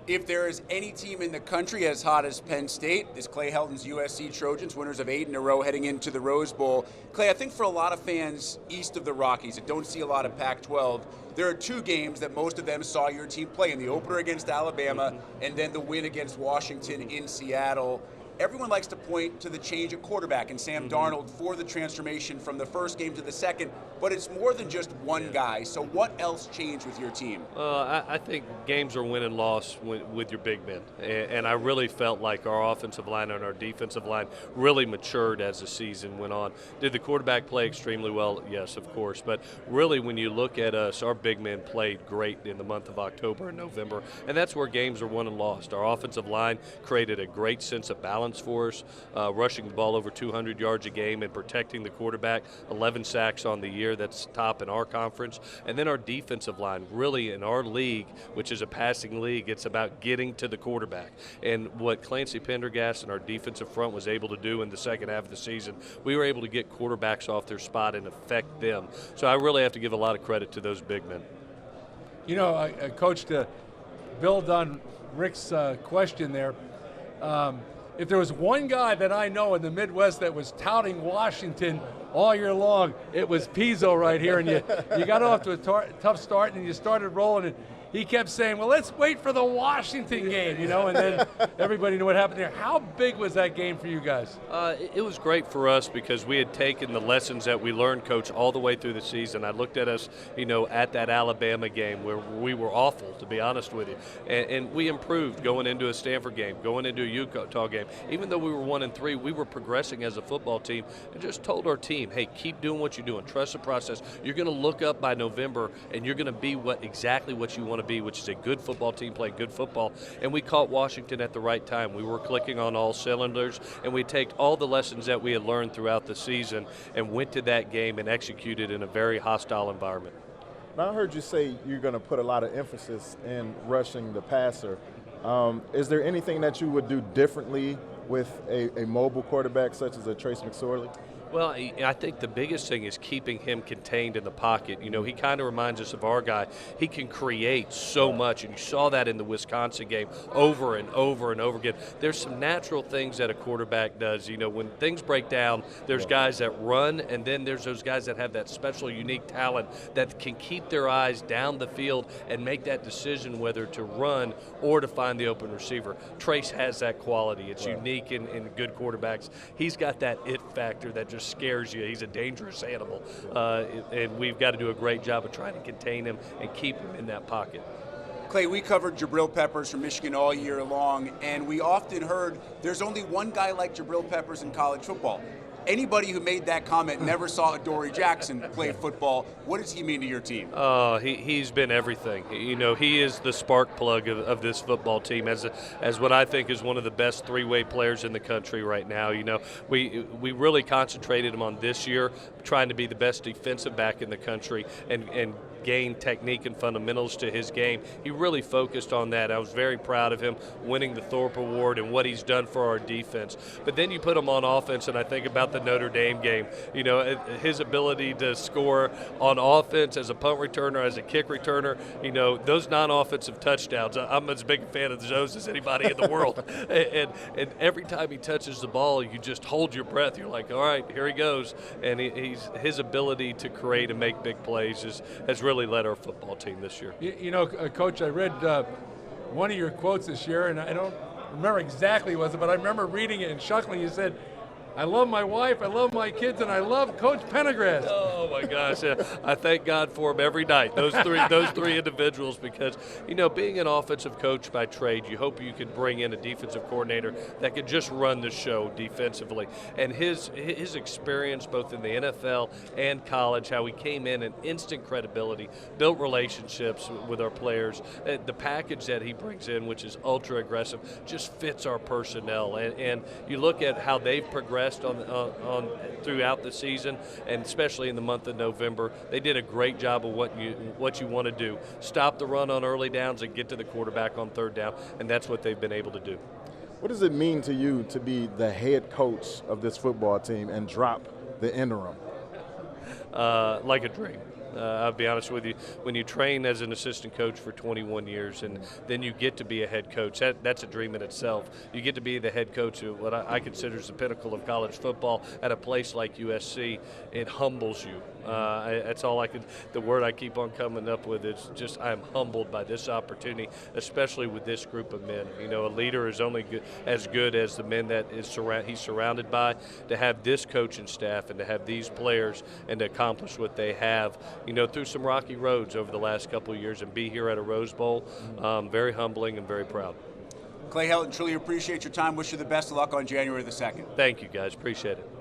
If there is any team in the country as hot as Penn State, it's Clay Helton's USC Trojans, winners of 8 in a row heading into the Rose Bowl. Clay, I think for a lot of fans east of the Rockies that don't see a lot of Pac-12, there are 2 games that most of them saw your team play in, the opener against Alabama and then the win against Washington in Seattle. Everyone likes to point to the change at quarterback and Sam Darnold for the transformation from the first game to the second, but it's more than just one guy. So what else changed with your team? I think games are win and loss with your big men, and I really felt like our offensive line and our defensive line really matured as the season went on. Did the quarterback play extremely well? Yes, of course, but really when you look at us, our big men played great in the month of October and November, and that's where games are won and lost. Our offensive line created a great sense of balance for us, rushing the ball over 200 yards a game and protecting the quarterback, 11 sacks on the year, that's top in our conference. And then our defensive line, really in our league, which is a passing league, it's about getting to the quarterback. And what Clancy Pendergast and our defensive front was able to do in the second half of the season, we were able to get quarterbacks off their spot and affect them. So I really have to give a lot of credit to those big men. You know, Coach, to build on Rick's question there, if there was one guy that I know in the Midwest that was touting Washington all year long, it was Pizzo right here. And you got off to a tough start and you started rolling. And he kept saying, well, let's wait for the Washington game, you know, and then everybody knew what happened there. How big was that game for you guys? It was great for us because we had taken the lessons that we learned, Coach, all the way through the season. I looked at us, you know, at that Alabama game where we were awful, to be honest with you. And we improved going into a Stanford game, going into a Utah game. Even though we were 1-3, we were progressing as a football team and just told our team, hey, keep doing what you're doing. Trust the process. You're going to look up by November and you're going to be exactly what you want to be, which is a good football team playing good football. And we caught Washington at the right time. We were clicking on all cylinders, and we take all the lessons that we had learned throughout the season and went to that game and executed in a very hostile environment. Now, I heard you say you're going to put a lot of emphasis in rushing the passer. Is there anything that you would do differently with a mobile quarterback such as a Trace McSorley? Well, I think the biggest thing is keeping him contained in the pocket. You know, he kind of reminds us of our guy. He can create so much, and you saw that in the Wisconsin game over and over and over again. There's some natural things that a quarterback does. You know, when things break down, there's guys that run, and then there's those guys that have that special, unique talent that can keep their eyes down the field and make that decision whether to run or to find the open receiver. Trace has that quality. It's unique in good quarterbacks. He's got that it factor that just scares you. He's a dangerous animal, and we've got to do a great job of trying to contain him and keep him in that pocket. Clay, we covered Jabril Peppers from Michigan all year long, and we often heard there's only one guy like Jabril Peppers in college football. Anybody who made that comment never saw Adoree Jackson play football. What does he mean to your team? He's been everything. You know, he is the spark plug of this football team as what I think is one of the best three-way players in the country right now. You know, we really concentrated him on this year, trying to be the best defensive back in the country and gain technique and fundamentals to his game. He really focused on that. I was very proud of him winning the Thorpe Award and what he's done for our defense. But then you put him on offense, and I think about the Notre Dame game. You know, his ability to score on offense as a punt returner, as a kick returner, you know, those non-offensive touchdowns. I'm as big a fan of those as anybody in the world. And every time he touches the ball, you just hold your breath. You're like, all right, here he goes. And his ability to create and make big plays has really led our football team this year. You know, Coach, I read one of your quotes this year, and I don't remember exactly what it was, but I remember reading it and chuckling. You said, I love my wife, I love my kids, and I love Coach Pendergast. Oh my gosh! I thank God for him every night. Those three individuals, because you know, being an offensive coach by trade, you hope you could bring in a defensive coordinator that could just run the show defensively. And his experience both in the NFL and college, how he came in and instant credibility, built relationships with our players. The package that he brings in, which is ultra aggressive, just fits our personnel. And you look at how they've progressed on throughout the season, and especially in the month of November. They did a great job of what you want to do. Stop the run on early downs and get to the quarterback on third down, and that's what they've been able to do. What does it mean to you to be the head coach of this football team and drop the interim? Like a dream. I'll be honest with you. When you train as an assistant coach for 21 years and then you get to be a head coach, that's a dream in itself. You get to be the head coach of what I consider is the pinnacle of college football at a place like USC. It humbles you. That's all the word I keep on coming up with is just I'm humbled by this opportunity, especially with this group of men. You know, a leader is only as good as the men that he's surrounded by. To have this coaching staff and to have these players and to accomplish what they have, you know, through some rocky roads over the last couple of years and be here at a Rose Bowl, very humbling and very proud. Clay Helton, truly appreciate your time. Wish you the best of luck on January the 2nd. Thank you, guys. Appreciate it.